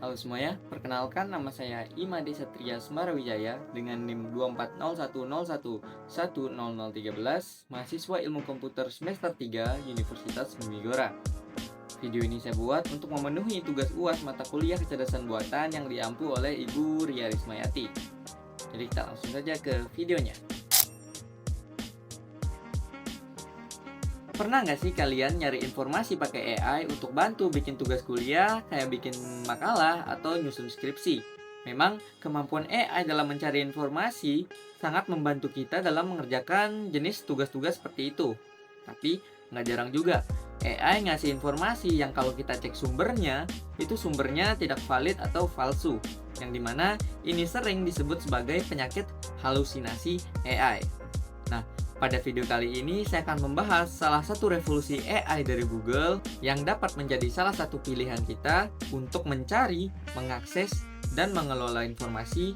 Halo semuanya, perkenalkan nama saya Imade Satria Semarawijaya dengan NIM 24010110013, mahasiswa Ilmu Komputer semester 3 Universitas Unmigora. Video ini saya buat untuk memenuhi tugas UAS mata kuliah kecerdasan buatan yang diampu oleh Ibu Ria Rismayati. Jadi kita langsung saja ke videonya. Pernah nggak sih kalian nyari informasi pakai AI untuk bantu bikin tugas kuliah, kayak bikin makalah atau nyusun skripsi? Memang kemampuan AI dalam mencari informasi sangat membantu kita dalam mengerjakan jenis tugas-tugas seperti itu. Tapi nggak jarang juga AI ngasih informasi yang kalau kita cek sumbernya, itu sumbernya tidak valid atau palsu. Yang dimana ini sering disebut sebagai penyakit halusinasi AI. Nah, pada video kali ini saya akan membahas salah satu revolusi AI dari Google yang dapat menjadi salah satu pilihan kita untuk mencari, mengakses, dan mengelola informasi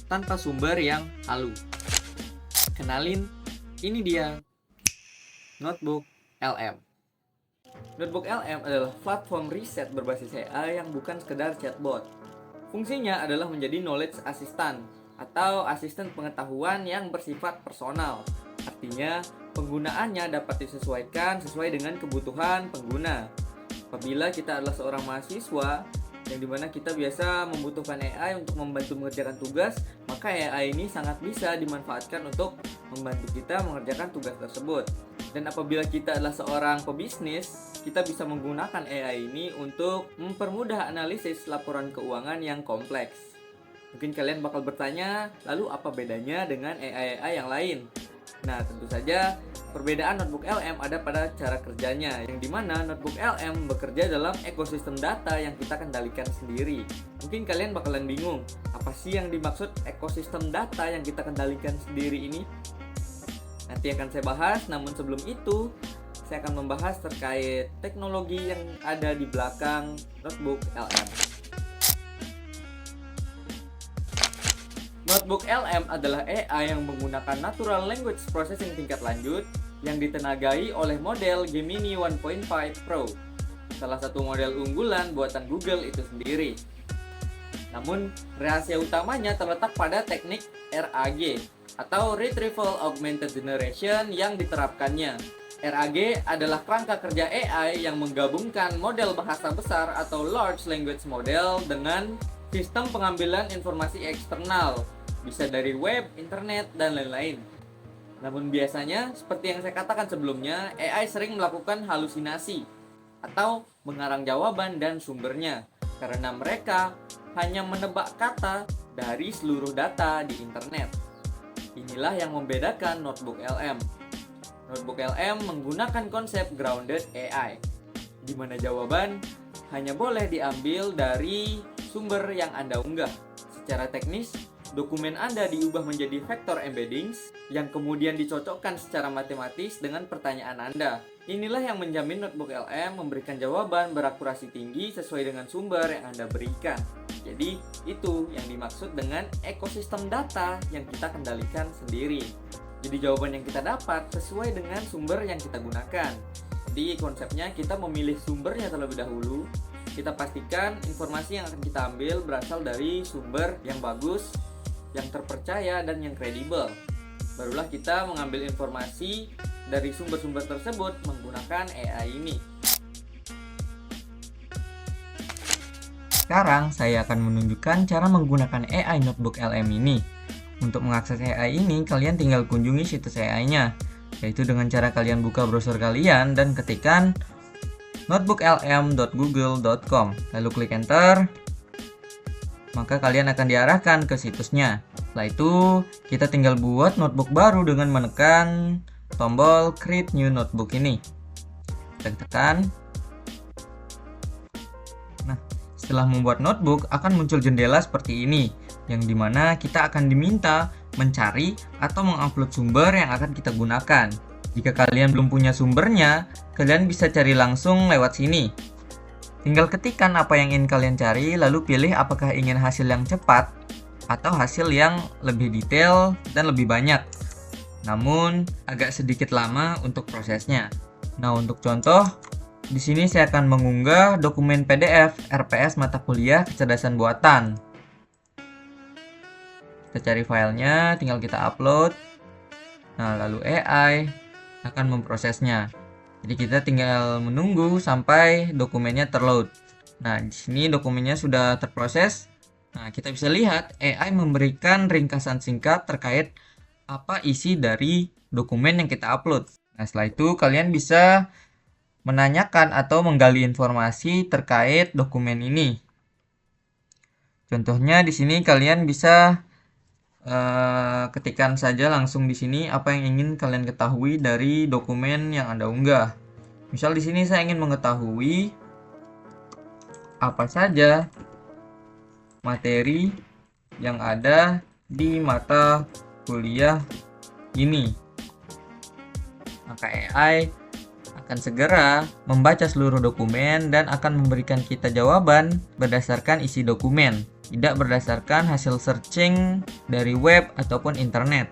tanpa sumber yang halu. Kenalin, ini dia Notebook LM. Notebook LM adalah platform riset berbasis AI yang bukan sekedar chatbot. Fungsinya adalah menjadi knowledge assistant atau asisten pengetahuan yang bersifat personal. Artinya, penggunaannya dapat disesuaikan sesuai dengan kebutuhan pengguna. Apabila kita adalah seorang mahasiswa, yang dimana kita biasa membutuhkan AI untuk membantu mengerjakan tugas, maka AI ini sangat bisa dimanfaatkan untuk membantu kita mengerjakan tugas tersebut. Dan apabila kita adalah seorang pebisnis, kita bisa menggunakan AI ini untuk mempermudah analisis laporan keuangan yang kompleks. Mungkin kalian bakal bertanya, lalu apa bedanya dengan AI yang lain? Nah, tentu saja perbedaan Notebook LM ada pada cara kerjanya, yang dimana Notebook LM bekerja dalam ekosistem data yang kita kendalikan sendiri. Mungkin kalian bakalan bingung, apa sih yang dimaksud ekosistem data yang kita kendalikan sendiri ini? Nanti akan saya bahas, namun sebelum itu saya akan membahas terkait teknologi yang ada di belakang Notebook LM. Notebook LM adalah AI yang menggunakan Natural Language Processing tingkat lanjut yang ditenagai oleh model Gemini 1.5 Pro, salah satu model unggulan buatan Google itu sendiri. Namun, rahasia utamanya terletak pada teknik RAG atau Retrieval Augmented Generation yang diterapkannya. RAG adalah kerangka kerja AI yang menggabungkan model bahasa besar atau Large Language Model dengan sistem pengambilan informasi eksternal, bisa dari web, internet, dan lain-lain. Namun biasanya, seperti yang saya katakan sebelumnya, AI sering melakukan halusinasi atau mengarang jawaban dan sumbernya karena mereka hanya menebak kata dari seluruh data di internet. Inilah yang membedakan Notebook LM. Notebook LM menggunakan konsep grounded AI, di mana jawaban hanya boleh diambil dari sumber yang Anda unggah. Secara teknis, dokumen Anda diubah menjadi vector embeddings yang kemudian dicocokkan secara matematis dengan pertanyaan Anda. Inilah yang menjamin Notebook LM memberikan jawaban berakurasi tinggi sesuai dengan sumber yang Anda berikan. Jadi, itu yang dimaksud dengan ekosistem data yang kita kendalikan sendiri. Jadi, jawaban yang kita dapat sesuai dengan sumber yang kita gunakan. Jadi, konsepnya kita memilih sumbernya terlebih dahulu. Kita pastikan informasi yang akan kita ambil berasal dari sumber yang bagus, yang terpercaya, dan yang kredibel. Barulah kita mengambil informasi dari sumber-sumber tersebut menggunakan AI ini. Sekarang saya akan menunjukkan cara menggunakan AI Notebook LM ini. Untuk mengakses AI ini, kalian tinggal kunjungi situs AI-nya, yaitu dengan cara kalian buka browser kalian dan ketikkan notebooklm.google.com, lalu klik enter, maka kalian akan diarahkan ke situsnya. Setelah itu, kita tinggal buat notebook baru dengan menekan tombol create new notebook ini. Kita tekan. Nah, setelah membuat notebook akan muncul jendela seperti ini, yang dimana kita akan diminta mencari atau mengupload sumber yang akan kita gunakan. Jika kalian belum punya sumbernya, kalian bisa cari langsung lewat sini. Tinggal ketikkan apa yang ingin kalian cari, lalu pilih apakah ingin hasil yang cepat atau hasil yang lebih detail dan lebih banyak. Namun, agak sedikit lama untuk prosesnya. Nah, untuk contoh, Di sini saya akan mengunggah dokumen PDF RPS mata kuliah kecerdasan buatan. Kita cari filenya, tinggal kita upload. Nah, lalu AI akan memprosesnya. Jadi kita tinggal menunggu sampai dokumennya terload. Nah, di sini dokumennya sudah terproses. Nah, kita bisa lihat AI memberikan ringkasan singkat terkait apa isi dari dokumen yang kita upload. Nah, setelah itu kalian bisa menanyakan atau menggali informasi terkait dokumen ini. Contohnya di sini kalian bisa ketikkan saja langsung di sini apa yang ingin kalian ketahui dari dokumen yang Anda unggah. Misal di sini saya ingin mengetahui apa saja materi yang ada di mata kuliah ini. Maka AI akan segera membaca seluruh dokumen dan akan memberikan kita jawaban berdasarkan isi dokumen, tidak berdasarkan hasil searching dari web ataupun internet.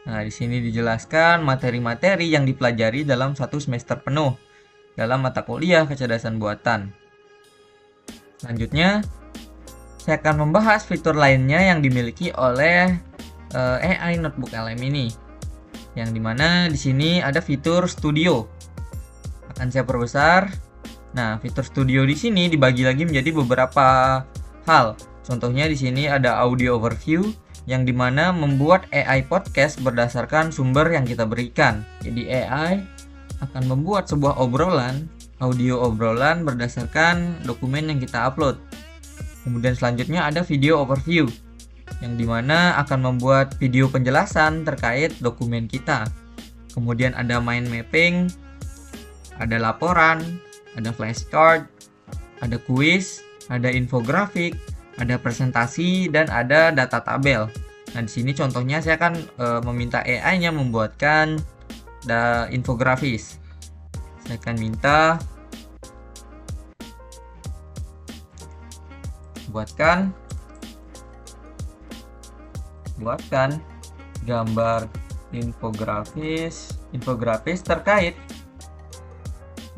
Nah, di sini dijelaskan materi-materi yang dipelajari dalam satu semester penuh dalam mata kuliah kecerdasan buatan. Selanjutnya, saya akan membahas fitur lainnya yang dimiliki oleh AI Notebook LM ini, yang dimana di sini ada fitur studio. Akan saya perbesar. Nah, fitur studio di sini dibagi lagi menjadi beberapa hal. Contohnya di sini ada audio overview, yang dimana membuat AI podcast berdasarkan sumber yang kita berikan. Jadi AI akan membuat sebuah audio obrolan berdasarkan dokumen yang kita upload. Kemudian selanjutnya ada video overview, yang dimana akan membuat video penjelasan terkait dokumen kita. Kemudian ada mind mapping, ada laporan, ada flashcard, ada kuis, ada infografik, ada presentasi, dan ada data tabel. Nah, di sini contohnya saya akan meminta AI-nya membuatkan infografis. Saya akan minta buatkan gambar infografis terkait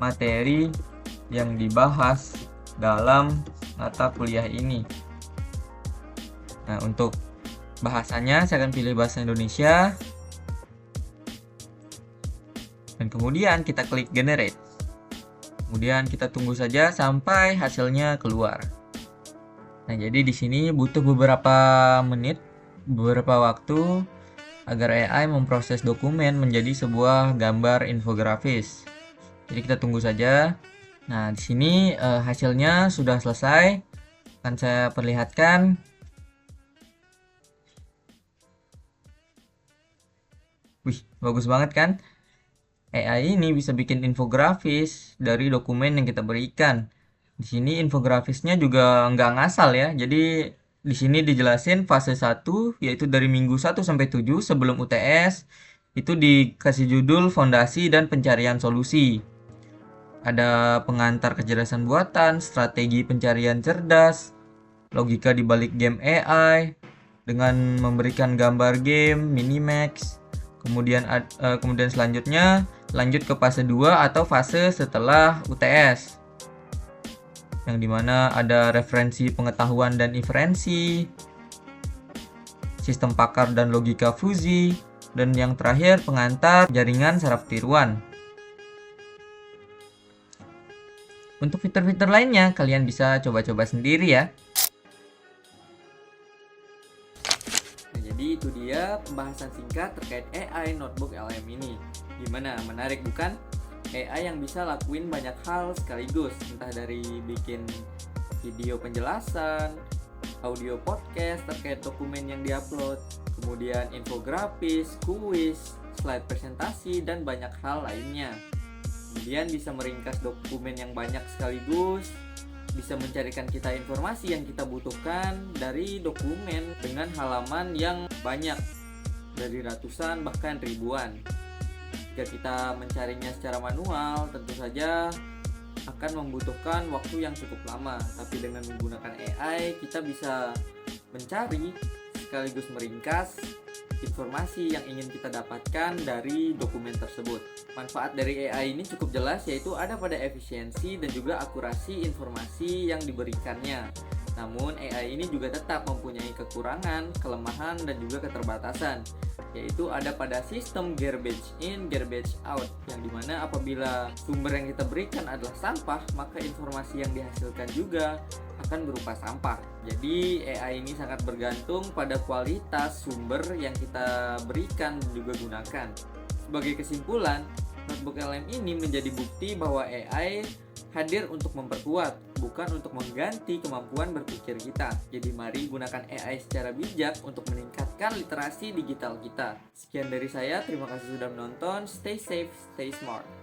materi yang dibahas dalam mata kuliah ini. Nah, untuk bahasanya saya akan pilih bahasa Indonesia dan kemudian kita klik generate. Kemudian kita tunggu saja sampai hasilnya keluar. Nah, jadi di sini butuh beberapa waktu agar AI memproses dokumen menjadi sebuah gambar infografis. Jadi kita tunggu saja. Nah, di sini hasilnya sudah selesai. Akan saya perlihatkan. Wih, bagus banget kan? AI ini bisa bikin infografis dari dokumen yang kita berikan. Di sini infografisnya juga nggak ngasal ya. Jadi di sini dijelasin fase 1, yaitu dari minggu 1 sampai 7 sebelum UTS. Itu dikasih judul fondasi dan pencarian solusi. Ada pengantar kecerdasan buatan, strategi pencarian cerdas, logika di balik game AI, dengan memberikan gambar game, minimax. Kemudian selanjutnya lanjut ke fase 2 atau fase setelah UTS, yang dimana ada referensi pengetahuan dan inferensi, sistem pakar dan logika fuzi, dan yang terakhir pengantar jaringan saraf tiruan. Untuk fitur-fitur lainnya kalian bisa coba-coba sendiri ya. Nah, jadi itu dia pembahasan singkat terkait AI Notebook LM ini. Gimana? Menarik bukan? AI yang bisa lakuin banyak hal sekaligus, entah dari bikin video penjelasan, audio podcast terkait dokumen yang diupload, kemudian infografis, kuis, slide presentasi, dan banyak hal lainnya. Kemudian bisa meringkas dokumen yang banyak sekaligus, bisa mencarikan kita informasi yang kita butuhkan dari dokumen dengan halaman yang banyak, dari ratusan bahkan ribuan. Jika kita mencarinya secara manual, tentu saja akan membutuhkan waktu yang cukup lama. Tapi dengan menggunakan AI, kita bisa mencari sekaligus meringkas informasi yang ingin kita dapatkan dari dokumen tersebut. Manfaat dari AI ini cukup jelas, yaitu ada pada efisiensi dan juga akurasi informasi yang diberikannya. Namun AI ini juga tetap mempunyai kekurangan, kelemahan, dan juga keterbatasan, yaitu ada pada sistem garbage in, garbage out, yang dimana apabila sumber yang kita berikan adalah sampah, maka informasi yang dihasilkan juga akan berupa sampah. Jadi AI ini sangat bergantung pada kualitas sumber yang kita berikan dan juga gunakan. Sebagai kesimpulan, Notebook LM ini menjadi bukti bahwa AI hadir untuk memperkuat, bukan untuk mengganti kemampuan berpikir kita. Jadi mari gunakan AI secara bijak untuk meningkatkan literasi digital kita. Sekian dari saya, terima kasih sudah menonton. Stay safe, stay smart.